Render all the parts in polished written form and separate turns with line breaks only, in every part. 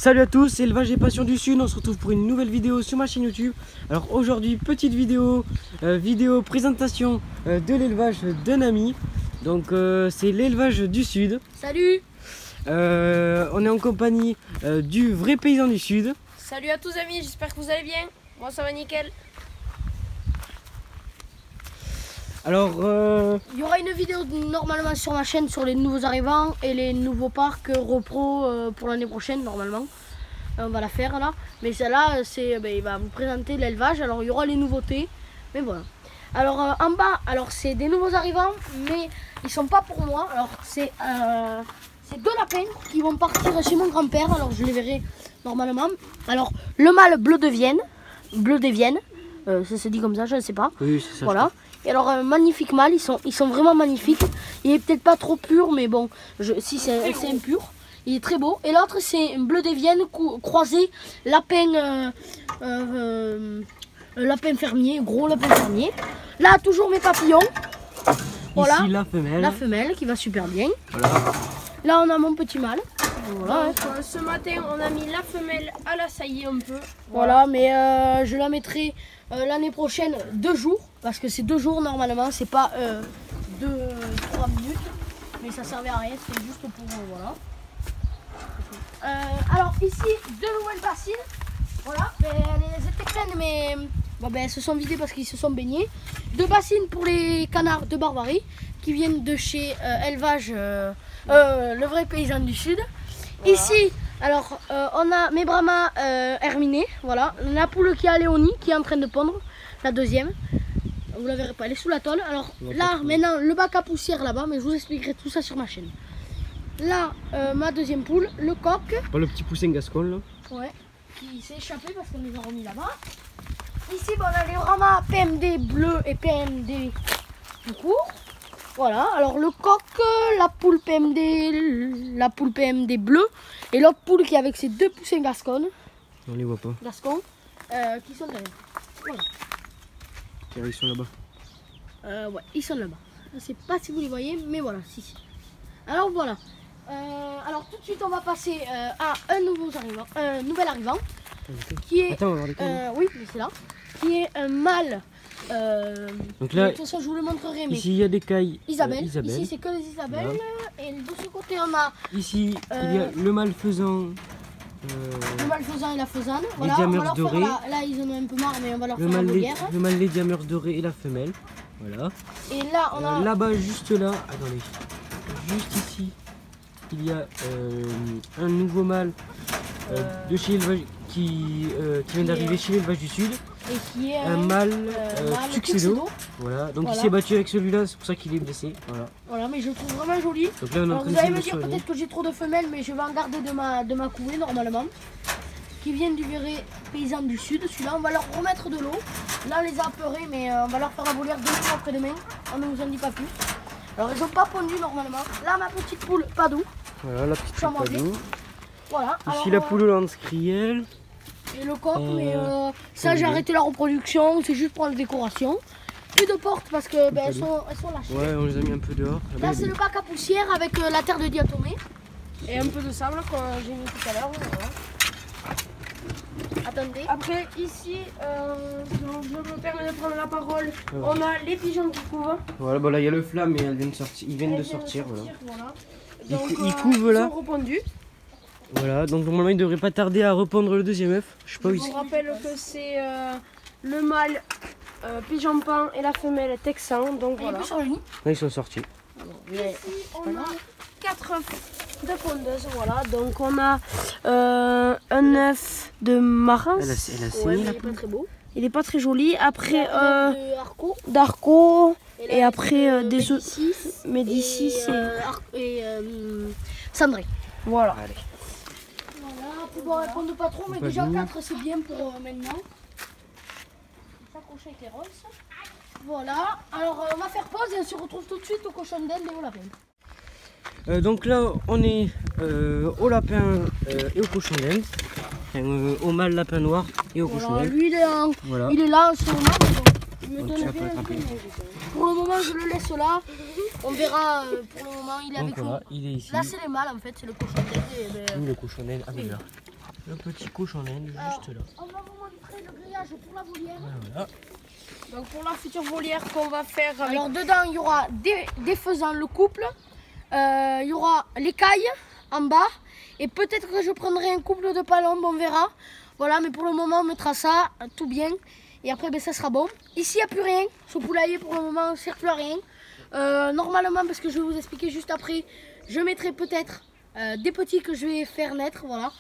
Salut à tous, c'est Élevage et Passion du Sud. On se retrouve pour une nouvelle vidéo sur ma chaîne YouTube. Alors aujourd'hui, petite vidéo, présentation de l'élevage d'un ami. Donc c'est l'élevage du Sud.
Salut.
On est en compagnie du vrai paysan du Sud.
Salut à tous amis, j'espère que vous allez bien. Moi ça va nickel.
Alors
il y aura une vidéo normalement sur ma chaîne sur les nouveaux arrivants et les nouveaux parcs repro pour l'année prochaine normalement. On va la faire là. Mais celle-là, il va vous présenter l'élevage. Alors il y aura les nouveautés. Mais voilà. Alors en bas, alors c'est des nouveaux arrivants, mais ils sont pas pour moi. Alors c'est deux lapins qui vont partir chez mon grand-père. Alors je les verrai normalement. Alors le mâle bleu de Vienne. Ça se dit comme ça, je ne sais pas.
oui, c'est ça.
Voilà. Et alors magnifique mâle, ils sont vraiment magnifiques. Il est peut-être pas trop pur, mais bon, si c'est impur. Il est très beau. Et l'autre c'est un bleu des Viennes croisé lapin fermier, gros lapin fermier. Là toujours mes papillons. Voilà.
Ici la femelle.
La femelle qui va super bien.
Voilà.
Là on a mon petit mâle. Voilà.
Donc, ce matin on a mis la femelle à la saillie un peu.
Voilà, mais je la mettrai l'année prochaine 2 jours. Parce que c'est 2 jours normalement, c'est pas 2-3 minutes. Mais ça servait à rien, c'est juste pour voilà. Alors ici 2 nouvelles bassines. Voilà, elles étaient pleines mais bon, elles se sont vidées parce qu'ils se sont baignés. 2 bassines pour les canards de Barbarie qui viennent de chez Élevage le vrai paysan du Sud. Voilà. Ici, alors on a mes Brahmas herminés, voilà, la poule qui a Léonie qui est en train de pondre, la deuxième. Vous la verrez pas, elle est sous la tôle. Alors là, maintenant, le bac à poussière là-bas, mais je vous expliquerai tout ça sur ma chaîne. Là, ma deuxième poule, le coq.
Pas le petit poussin gascon là.
Ouais, qui s'est échappé parce qu'on les a remis là-bas. Ici, on a les Brahmas PMD bleu et PMD tout court. Voilà, alors le coq, la poule PMD bleu et l'autre poule qui est avec ses 2 poussins gascons.
On les voit pas.
Gascons, qui sont derrière. Voilà.
Ils sont là-bas.
Ouais, ils sont là-bas. Je ne sais pas si vous les voyez, mais voilà, si. Alors voilà. Alors tout de suite, on va passer à un nouvel arrivant. Qui est.
Attends, on va voir lesquels.
Oui, mais c'est là. Qui est un mâle.
Donc là,
de toute façon, je vous le montrerai. Mais
ici il y a des cailles.
Isabelle. Ici, c'est que les Isabelles. Voilà. Et de ce côté, on a.
Ici, il y a le mâle faisan.
Le mâle faisan et la faisane.
Les
Voilà,
diameurs dorés.
Là, ils en ont un peu marre, mais on va leur faire la guerre.
Le mâle les diameurs dorés et la femelle. Voilà.
Et là, on a.
Là-bas, juste là, attendez. Juste ici, il y a un nouveau mâle de chez l'élevage qui vient d'arriver chez l'élevage du Sud.
Et qui est
un mâle Tuxedo. Voilà, donc il s'est battu avec celui-là, c'est pour ça qu'il est blessé.
Voilà, mais je le trouve vraiment joli.
Donc là, on est en train
vous allez me
de
dire peut-être que j'ai trop de femelles, mais je vais en garder de ma couvée normalement. Qui viennent du vrai paysan du Sud. Celui-là, on va leur remettre de l'eau. Là, on les a apeurés, mais on va leur faire la volière demain après-demain. On ne vous en dit pas plus. Alors, ils n'ont pas pondu normalement. Là, ma petite poule Padou.
Voilà, la petite poule Padou.
Voilà.
Ici, la poule Hollande Scriel.
Et le coq, mais ça, j'ai arrêté la reproduction. C'est juste pour la décoration. Plus de portes parce que elles sont lâchées.
Ouais, on les a mis un peu dehors.
Là, c'est le bac à poussière avec la terre de diatomée.
Et un peu de sable comme j'ai mis tout à l'heure. Voilà.
Attendez.
Après ici, je me permets de prendre la parole. On a les pigeons qui couvent.
Voilà, bon là il y a le flamme et ils viennent de sortir.
Voilà.
Donc, ils couvent là.
Ils sont repondus.
Voilà, donc normalement il devrait pas tarder à repondre le deuxième œuf. Je sais pas où il.
Je vous rappelle que c'est le mâle pigeon pain et la femelle texan. Donc voilà.
Là, ils sont sortis.
Ici on a 4 œufs de pondeuses. Voilà, donc on a un œuf de marin.
Elle a saigné,
il est pas très beau.
Il est pas très joli. Après
d'Arco.
et après des œufs
Médicis et Cendré.
Voilà.
Allez.
Voilà, pour répondre pas trop, mais déjà 4 c'est bien pour maintenant. S'accrocher avec les roses. Voilà, alors on va faire pause et on se retrouve tout de suite au cochon d'Inde et au lapin.
Donc là on est au lapin et au cochon d'Inde. Au mâle lapin noir et au cochon d'Inde.
Lui il est là,
voilà.
Il est là en ce moment. Pour le moment je le laisse là. On verra pour le moment il est avec nous.
Il est ici.
Là c'est les mâles en fait, c'est le cochon d'Inde.
Le cochon d'Inde, ah mais là. le petit cochon d'Inde juste là.
On va vous montrer le grillage pour la volière.
Voilà.
Donc pour la future volière qu'on va faire avec...
Alors dedans il y aura des faisans, le couple, il y aura l'écaille en bas et peut-être que je prendrai un couple de palombes, on verra. Voilà, mais pour le moment on mettra ça tout bien et après ben, ça sera bon. Ici il n'y a plus rien, ce poulailler pour le moment ne sert plus à rien. Normalement, parce que je vais vous expliquer juste après, je mettrai peut-être des petits que je vais faire naître, voilà.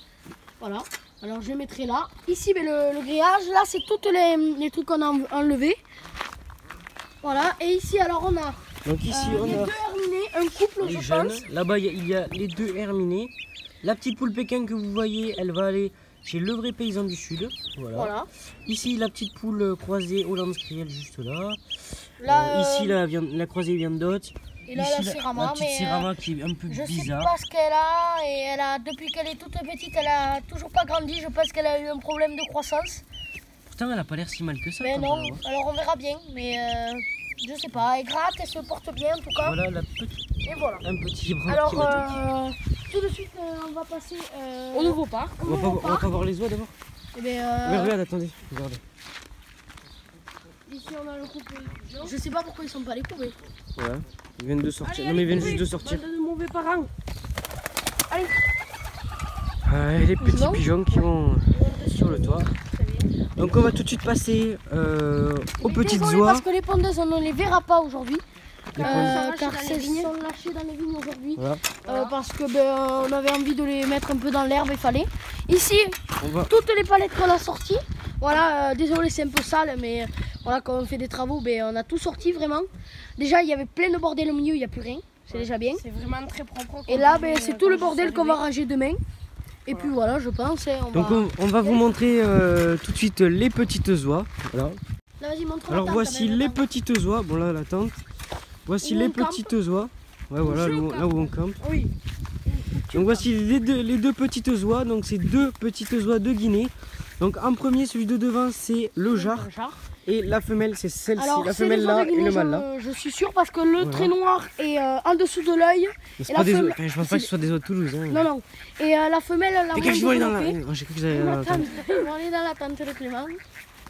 Voilà, alors je mettrai là. Ici ben, le grillage, là c'est tous les trucs qu'on a enlevés. Voilà, et ici alors on a
Donc ici on
les
a
deux herminés, un couple
les
je
jeunes.
pense.
Là-bas il y a les deux herminés. La petite poule Pékin que vous voyez, elle va aller chez le vrai paysan du sud. Voilà.
Voilà.
Ici la petite poule croisée Hollande Skriel juste là.
Là,
Ici la croisée viande d'hôte.
et là
Ici
la Sérama,
la petite
mais
Sérama qui est un peu
je sais
bizarre.
pas ce qu'elle a et elle a depuis qu'elle est toute petite, elle a toujours pas grandi. Je pense qu'elle a eu un problème de croissance.
Pourtant elle a pas l'air si mal que ça.
Mais
quand
non,
on la voit.
alors on verra bien, mais je sais pas. Elle gratte, elle se porte bien en tout cas.
Voilà la petite,
Et voilà.
un petit bras
Alors
qui m'attaque.
tout de suite on va passer
au nouveau parc.
au
On va
nouveau
pas
parc.
voir les oies d'abord.
Eh ben,
Regarde, attendez, regardez.
Ici on a le couple.
je sais pas pourquoi ils sont pas les coupés.
Voilà, ils viennent de sortir.
Allez,
Non mais ils viennent
allez,
juste de sortir.
bande de mauvais parents.
Les petits
Non.
pigeons qui vont sur le toit. Donc on va tout de suite passer aux
Mais
petites
désolé,
oies.
parce que les pondeuses on ne les verra pas aujourd'hui.
Les
Car
dans les
elles
vignes.
sont lâchées dans les vignes aujourd'hui.
Voilà,
Parce que ben, on avait envie de les mettre un peu dans l'herbe, il fallait. Ici,
on va.
toutes les palettes qu'on a sorties. Voilà, désolé c'est un peu sale, mais voilà, quand on fait des travaux, ben, on a tout sorti vraiment. Déjà il y avait plein de bordel au milieu, il n'y a plus rien. C'est déjà bien.
C'est vraiment très propre.
Et là ben, c'est tout le bordel qu'on va ranger demain. Et puis voilà, je pense. On
Donc
va...
on va vous montrer tout de suite les petites oies. Voilà.
Là, vas-y, montre
Alors
la tente,
voici
Amel,
les
attends.
petites oies. Bon là la tente. Voici
Où
les
on campe.
petites oies. Ouais voilà, là où on campe.
Oui.
Donc voici les deux petites oies. Donc c'est deux petites oies de Guinée. Donc en premier, celui de devant, c'est le jar. Et la femelle, c'est celle-ci.
Alors,
La
c'est
femelle
les oies
là
de
et
Guinée,
le mâle là.
je suis sûre parce que le
Voilà.
trait noir est en dessous de l'œil.
Mais c'est
Et
pas
la
des
femelle-
oies. Enfin, je pense pas que ce soit des oies de Toulouse. Hein.
Non, non. Et la femelle, elle a
Et
moins
je vais aller dans la.
développé.
Oh, j'ai cru que vous alliez dans la tente.
Ils vont aller dans la tente de Clément.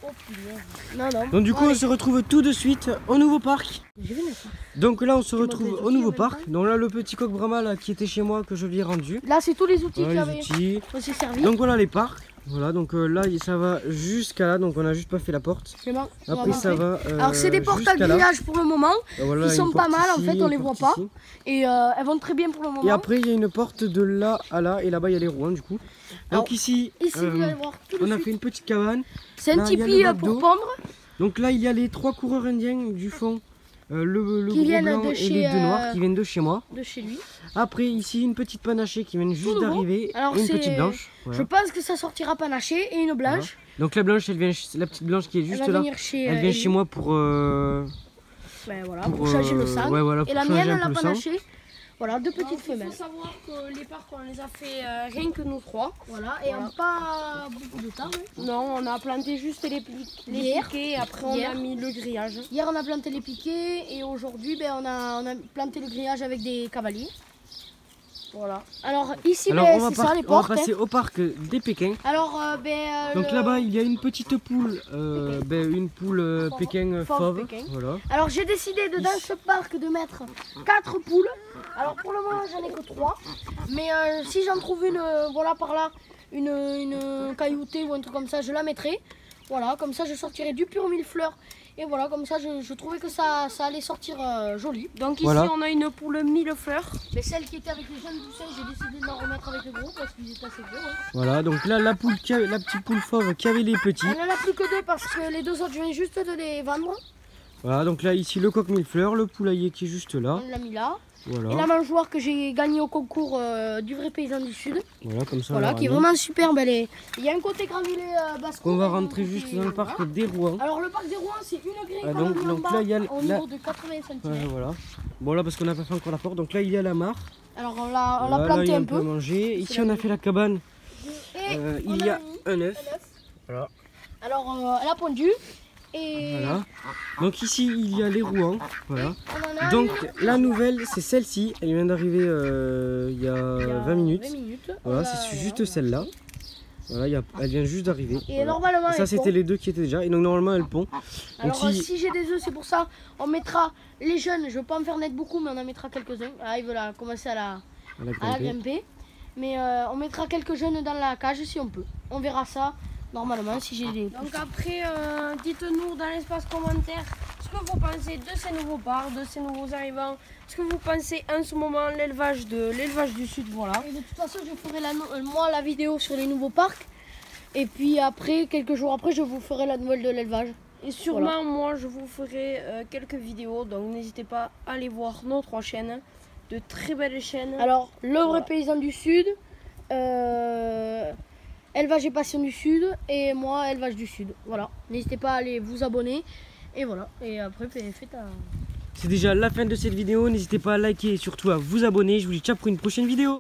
Oh putain. Non, non.
Donc du coup, on se retrouve tout de suite au nouveau parc.
Je vais mettre ça.
Donc là, on se
montes
retrouve
les
au
outils
nouveau
en même
parc. Donc là, le petit coq Brahma là, qui était chez moi, que je lui ai rendu.
Là, c'est tous les outils
Voilà
qu'il y
les
avait.
outils.
On s'est servi.
Donc voilà les parcs. Voilà, donc là, ça va jusqu'à là. Donc on a juste pas fait la porte.
Clément, on va
Après, ça
montrer.
va.
Alors, c'est des portes à
jusqu'à là.
grillage pour le moment.
Voilà,
Ils sont
une
pas
porte
mal, en
ici,
fait, on
une
les voit
porte
pas.
ici.
Et elles vont très bien pour le moment.
Et après, il y a une porte de là à là. Et là-bas, il y a les rouens du coup.
Alors,
Donc ici,
Ici, vous allez voir tout de
on a
suite.
fait une petite cabane.
C'est un
là, il y a
tipi
le
pour
McDo.
pondre.
Donc là, il y a les 3 coureurs indiens du fond. Le
Qui
gros
viennent
blanc
de
et
chez,
les deux noirs qui viennent de chez moi.
De chez lui.
Après, ici, une petite panachée qui vient juste
nouveau.
d'arriver.
Alors,
Et une
c'est-
petite blanche. Voilà.
Je pense que ça sortira panaché et une blanche.
Donc la blanche, elle vient, la petite blanche qui est juste
Elle va
là.
venir chez,
Elle vient chez moi pour
pour changer le sang.
ouais, voilà,
Et
pour
la
changer
mienne,
un
elle
peu
a
le sang.
panaché. Voilà, deux
Il
petites
faut
femelles.
savoir que les parcs, on les a fait rien que nous trois.
Voilà, et
Voilà.
en pas beaucoup de temps. hein.
Non, on a planté juste les
Hier.
piquets et après on
Hier.
a mis le grillage.
Hier, on a planté les piquets et aujourd'hui, ben, on a planté le grillage avec des cavaliers. Voilà. Alors ici,
Alors
ben,
on va,
c'est ça les
on va
portes.
passer
hein.
au parc des Pékins.
Alors,
Donc là-bas, il y a une petite poule, une poule
Fauve.
Pékin
Fauve
fauve.
Pékin.
Voilà.
Alors j'ai décidé de dans ce parc de mettre 4 poules. Alors pour le moment j'en ai que 3. Mais si j'en trouve une, voilà par là, une cailloutée ou un truc comme ça, je la mettrai. Voilà, comme ça je sortirai du pur millefleur. Et voilà, comme ça je trouvais que ça allait sortir joli.
Donc ici
Voilà.
on a une poule millefleur.
Mais celle qui était avec les jeunes poussins, j'ai décidé de la remettre avec le gros parce qu'ils étaient assez gros. hein.
Voilà, donc là, la petite poule fauve qui avait les petits.
Elle en a plus que 2 parce que les 2 autres je viens juste de les vendre.
Voilà, donc là, ici, le coq millefleur, le poulailler qui est juste là.
On l'a mis là. Et la
Voilà,
mangeoire que j'ai gagnée au concours du vrai paysan du sud.
voilà comme ça. on
Voilà,
l'a
qui est
ramené.
vraiment superbe. Il y a un côté granulé basse-cour.
On va
et un
rentrer
côté-
juste dans le parc
voilà.
des Rouen.
Alors le parc des Rouen, c'est une grille
Ah,
qu'on a
donc-
mis en
donc
bas
là, il y a
au
là-
niveau de 80 cm.
Ouais, voilà. Bon, là, parce qu'on n'a pas fait encore la porte. Donc là, il y a la mare.
Alors on l'a
Voilà, là,
planté
il y a
un
peu à
peu.
manger. Ici,
la
on a fait la cabane.
Et on
Il y a
mis
un œuf.
un œuf.
Voilà.
Alors elle a pondu. Et
Voilà. Donc ici, il y a les Rouen. Voilà.
on en a
Donc
une
la nouvelle, c'est celle-ci. Elle vient d'arriver il y a
il y a
20 minutes.
20 minutes.
Voilà,
On
c'est
l'a-
juste
on l'a
celle-là.
pris.
Voilà, elle vient juste d'arriver.
Et
Voilà.
normalement,
Et ça,
elle
c'était
pond.
les deux qui étaient déjà. Et donc, normalement, elle pond. Donc,
Alors, si j'ai des œufs, c'est pour ça. On mettra les jeunes. Je veux pas en faire naître beaucoup, mais on en mettra quelques-uns. Ah, ils veulent commencer à la grimper. Mais on mettra quelques jeunes dans la cage si on peut. On verra ça normalement si j'ai des.
Donc après, dites-nous dans l'espace commentaire ce que vous pensez de ces nouveaux parcs, de ces nouveaux arrivants. Ce que vous pensez en ce moment l'élevage du sud, voilà.
Et de toute façon, je ferai moi la vidéo sur les nouveaux parcs. Et puis après, quelques jours après, je vous ferai la nouvelle de l'élevage.
Et sûrement, moi, je vous ferai quelques vidéos. Donc n'hésitez pas à aller voir nos 3 chaînes. De très belles chaînes.
Alors, le vrai paysan du sud, élevage et passion du sud, et moi, élevage du sud. Voilà, n'hésitez pas à aller vous abonner. Et voilà, et après, faites un...
C'est déjà la fin de cette vidéo. N'hésitez pas à liker et surtout à vous abonner. Je vous dis ciao pour une prochaine vidéo.